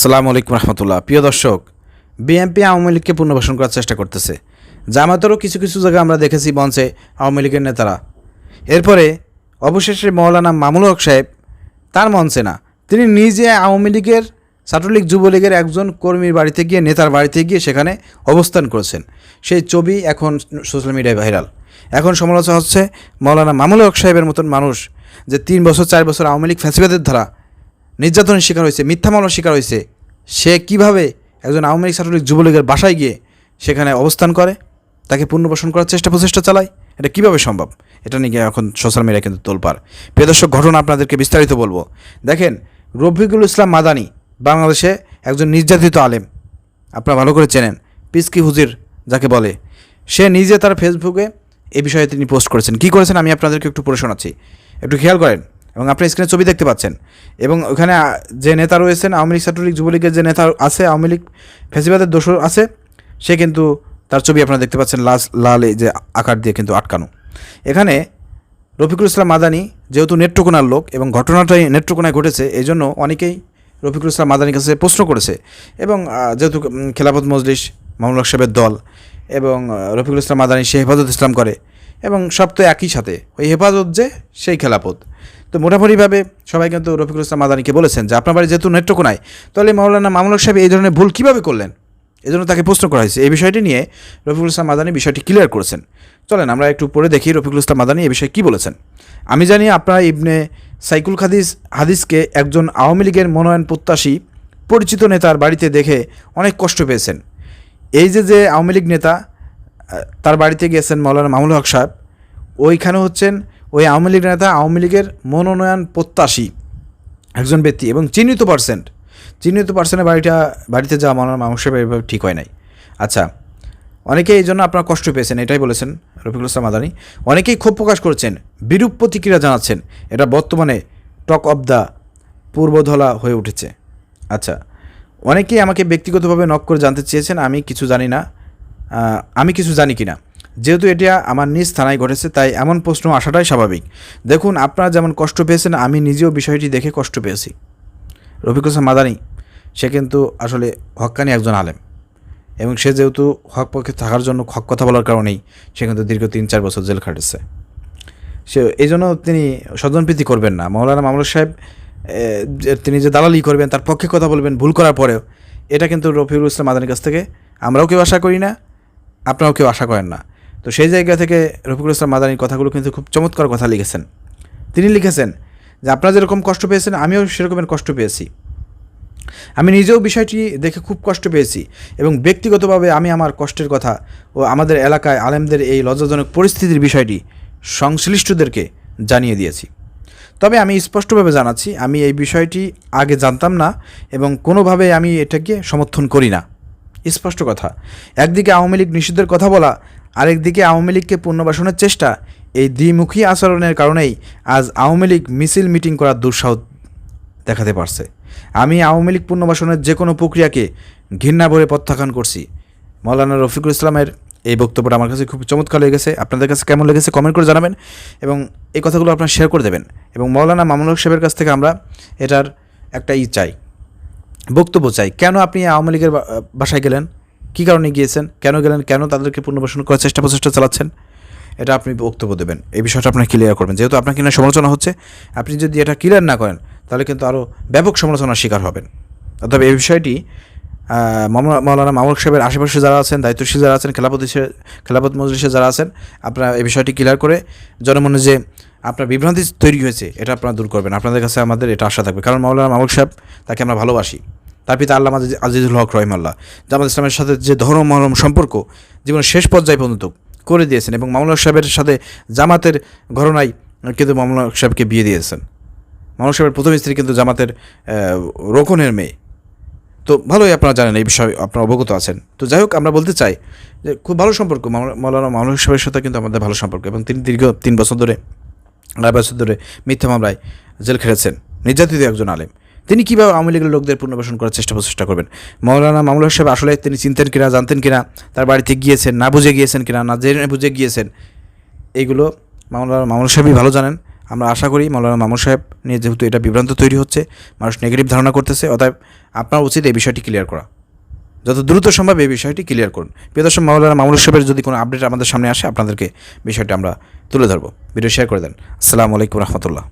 আসসালামু আলাইকুম রহমতুল্লাহ। প্রিয় দর্শক, বিএনপি আওয়ামী লীগকে পুনর্বাসন করার চেষ্টা করতেছে। জামাতেরও কিছু কিছু জায়গায় আমরা দেখেছি মঞ্চে আওয়ামী লীগের নেতারা। এরপরে অবশেষে মৌলানা মামুনুল হক সাহেব তার মঞ্চে না, তিনি নিজে আওয়ামী লীগের, ছাত্রলীগ, যুবলীগের একজন কর্মীর বাড়িতে গিয়ে, নেতার বাড়িতে গিয়ে সেখানে অবস্থান করেছেন। সেই ছবি এখন সোশ্যাল মিডিয়ায় ভাইরাল। এখন সমালোচনা হচ্ছে মৌলানা মামুনুল হক সাহেবের মতন মানুষ, যে 3 বছর 4 বছর আওয়ামী লীগ ফ্যাসিবাদের ধারা নির্যাতনের শিকার হয়েছে, মিথ্যা মামলার শিকার হয়েছে, সে কিভাবে একজন আওয়ামী লীগ, ছাত্রলীগ, যুবলীগের বাসায় গিয়ে সেখানে অবস্থান করে, তাকে পুনর্বাসন করার প্রচেষ্টা চালায়? এটা কিভাবে সম্ভব? এটা নিয়ে এখন সোশ্যাল মিডিয়ায় কিন্তু তোলপাড়। প্রিয় দর্শক, ঘটনা আপনাদেরকে বিস্তারিত বলবো। দেখেন, রফিকুল ইসলাম মাদানী বাংলাদেশে একজন নির্যাতিত আলেম, আপনারা ভালো করে চেনেন, পিসকি হুজির যাকে বলে। সে নিজে তার ফেসবুকে এই বিষয়ে তিনি পোস্ট করেছেন। কী করেছেন আমি আপনাদেরকে একটু পড়ে শোনাচ্ছি, একটু খেয়াল করেন। এবং আপনি স্ক্রিনে ছবি দেখতে পাচ্ছেন। এবং ওখানে যে নেতা রয়েছেন, আওয়ামী লীগ, ছাত্রলীগ, যুবলীগের যে নেতা আছে, আওয়ামী লীগ ফ্যাসিবাদের দোষর আছে, সে কিন্তু তার ছবি আপনারা দেখতে পাচ্ছেন লাল যে আকার দিয়ে কিন্তু আটকানো। এখানে রফিকুল ইসলাম মাদানী যেহেতু নেত্রকোনার লোক এবং ঘটনাটাই নেত্রকোনায় ঘটেছে, এই জন্য অনেকেই রফিকুল ইসলাম মাদানীর কাছে প্রশ্ন করেছে। এবং যেহেতু খেলাফত মজলিস মামুনুল হক সাহেবের দল এবং রফিকুল ইসলাম মাদানী সে হেফাজত ইসলাম করে, এবং সব তো একই সাথে, ওই হেফাজত যে সেই খেলাফত। তো মোটামুটিভাবে সবাই কিন্তু রফিকুল ইসলাম মাদানীকে বলেছেন যে আপনার বাড়ি যেহেতু নেত্রকোনায়, তাহলে মাওলানা মামুনুল হক সাহেব এই ধরনের ভুল কীভাবে করলেন, এজন্য তাকে প্রশ্ন করা হয়েছে। এই বিষয়টি নিয়ে রফিকুল ইসলাম মাদানী বিষয়টি ক্লিয়ার করেছেন। চলেন আমরা একটু পরে দেখি রফিকুল ইসলাম মাদানী এই বিষয়ে কী বলেছেন। আমি জানি আপনারা ইবনে সাইকুল হাদিসকে একজন আওয়ামী লীগের মনোনয়ন প্রত্যাশী পরিচিত নেতার বাড়িতে দেখে অনেক কষ্ট পেয়েছেন। এই যে আওয়ামী লীগ নেতা তার বাড়িতে গিয়েছেন মাওলানা মামুনুল হক সাহেব, ওইখানে হচ্ছেন ওই আওয়ামী লীগ নেতা, আওয়ামী লীগের মনোনয়ন প্রত্যাশী একজন ব্যক্তি, এবং চিহ্নিত পার্সেন্টের বাড়িতে যাওয়া মাওলানা মামুনুল সাহেব এভাবে ঠিক হয় নাই। আচ্ছা, অনেকেই এই জন্য আপনারা কষ্ট পেয়েছেন, এটাই বলেছেন রফিকুল ইসলাম মাদানী। অনেকেই ক্ষোভ প্রকাশ করছেন, বিরূপ প্রতিক্রিয়া জানাচ্ছেন। এটা বর্তমানে টক অব দ্য পূর্বধলা হয়ে উঠেছে। আচ্ছা, অনেকেই আমাকে ব্যক্তিগতভাবে নক করে জানতে চেয়েছেন আমি কিছু জানি কিনা। যেহেতু এটা আমার নিজ থানায় ঘটেছে, তাই এমন প্রশ্ন আসাটাই স্বাভাবিক। দেখুন, আপনারা যেমন কষ্ট পেয়েছেন, আমি নিজেও বিষয়টি দেখে কষ্ট পেয়েছি। রফিকুল ইসলাম মাদানী সে কিন্তু আসলে হক্কানি একজন আলেম, এবং সে যেহেতু হক পক্ষে থাকার জন্য, হক কথা বলার কারণেই সে কিন্তু দীর্ঘ 3-4 বছর জেল খাটেছে। সে এই জন্য তিনি স্বজনপ্রীতি করবেন না। মাওলানা মামুনুল সাহেব তিনি যে দালালি করবেন, তার পক্ষে কথা বলবেন ভুল করার পরেও, এটা কিন্তু রফিকুল ইসলাম মাদানীর কাছ থেকে আমরাও কেউ আশা করি না, আপনারাও কেউ আশা করেন না। তো সেই জায়গা থেকে রফিকুল ইসলাম মাদানীর কথাগুলো কিন্তু খুব চমৎকার কথা লিখেছেন। তিনি লিখেছেন যে আপনারা যেরকম কষ্ট পেয়েছেন, আমিও সেরকমের কষ্ট পেয়েছি। আমি নিজেও বিষয়টি দেখে খুব কষ্ট পেয়েছি, এবং ব্যক্তিগতভাবে আমি আমার কষ্টের কথা ও আমাদের এলাকায় আলেমদের এই লজ্জাজনক পরিস্থিতির বিষয়টি সংশ্লিষ্টদেরকে জানিয়ে দিয়েছি। তবে আমি স্পষ্টভাবে জানাচ্ছি, আমি এই বিষয়টি আগে জানতাম না এবং কোনোভাবে আমি এটাকে সমর্থন করি না। স্পষ্ট কথা। একদিকে আওয়ামী লীগ নিষিদ্ধের কথা বলা, আরেকদিকে আওয়ামী লীগকে পুনর্বাসনের চেষ্টা, এই দ্বিমুখী আচরণের কারণেই আজ আওয়ামী লীগ মিছিল মিটিং করার দুঃসাহস দেখাতে পারছে। আমি আওয়ামী লীগ পুনর্বাসনের যে কোনো প্রক্রিয়াকে ঘৃণা ভরে প্রত্যাখ্যান করছি। মাওলানা রফিকুল ইসলামের এই বক্তব্যটা আমার কাছে খুব চমৎকার লেগেছে। আপনাদের কাছে কেমন লেগেছে কমেন্ট করে জানাবেন, এবং এই কথাগুলো আপনারা শেয়ার করে দেবেন। এবং মাওলানা মামুনুল হক সাহেবের কাছ থেকে আমরা এটার একটা বক্তব্য চাই। কেন আপনি আওয়ামী লীগের বাসায় গেলেন, কী কারণে গিয়েছেন, কেন গেলেন, কেন তাদেরকে পুনর্বাসন করার প্রচেষ্টা চালাচ্ছেন, এটা আপনি বক্তব্য দেবেন। এই বিষয়টা আপনার ক্লিয়ার করবেন। যেহেতু আপনার কিনা সমালোচনা হচ্ছে, আপনি যদি এটা ক্লিয়ার না করেন, তাহলে কিন্তু আরও ব্যাপক সমালোচনার শিকার হবেন। অর্থাৎ এই বিষয়টি মাওলানা মামুনুল সাহেবের আশেপাশে যারা আছেন, দায়িত্বশীল যারা আছেন, খেলাফত মজলিসে যারা আছেন, আপনারা এই বিষয়টি ক্লিয়ার করে জনমনে যে আপনার বিভ্রান্তি তৈরি হয়েছে, এটা আপনারা দূর করবেন। আপনাদের কাছে আমাদের এটা আশা থাকবে, কারণ মাওলানা মামুনুল সাহেব, তাকে আমরা ভালোবাসি। তার পিতা আল্লামা আজিজুল হক রহিমাল্লাহ জামাত ইসলামের সাথে যে ধর্ম মহরম সম্পর্ক জীবনের শেষ পর্যায়ে পর্যন্ত করে দিয়েছেন, এবং মামুনুল সাহেবের সাথে জামাতের ঘটনায় কিন্তু মামুনুল সাহেবকে বিয়ে দিয়েছেন। মামুনুল সাহেবের প্রথম স্ত্রী কিন্তু জামাতের রোকনের মেয়ে। তো ভালোই আপনারা জানেন, এই বিষয়ে আপনারা অবগত আছেন। তো যাই হোক, আমরা বলতে চাই যে খুব ভালো সম্পর্ক মাওলানা মামুনুল সাহেবের সাথে কিন্তু আমাদের ভালো সম্পর্ক, এবং তিনি দীর্ঘ 3 বছর ধরে, 2.5 বছর ধরে মিথ্যা মামলায় জেল খেটেছেন, নির্যাতিত একজন আলেম। তিনি কীভাবে আওয়ামী লীগের লোকদের পুনর্বাসন করার প্রচেষ্টা করবেন? মাওলানা মামুনুল হক সাহেব আসলে তিনি চিনতেন কিনা, জানতেন কিনা, তার বাড়িতে গিয়েছেন, না বুঝে গিয়েছেন কিনা, না জেনে বুঝে গিয়েছেন, এইগুলো মাওলানা মামুনুল সাহেবই ভালো জানেন। আমরা আশা করি মাওলানা মামুন সাহেব নিয়ে যেহেতু এটা বিভ্রান্ত তৈরি হচ্ছে, মানুষ নেগেটিভ ধারণা করতেছে, অতএব আপনার উচিত এই বিষয়টি ক্লিয়ার করা, যত দ্রুত সম্ভব এই বিষয়টি ক্লিয়ার করুন। প্রিয় দর্শক, মাওলানা মামুন সাহেবের যদি কোনো আপডেট আমাদের সামনে আসে আপনাদেরকে বিষয়টা আমরা তুলে ধরবো। ভিডিও শেয়ার করে দেন। আসসালামু আলাইকুম রহমতুল্লাহ।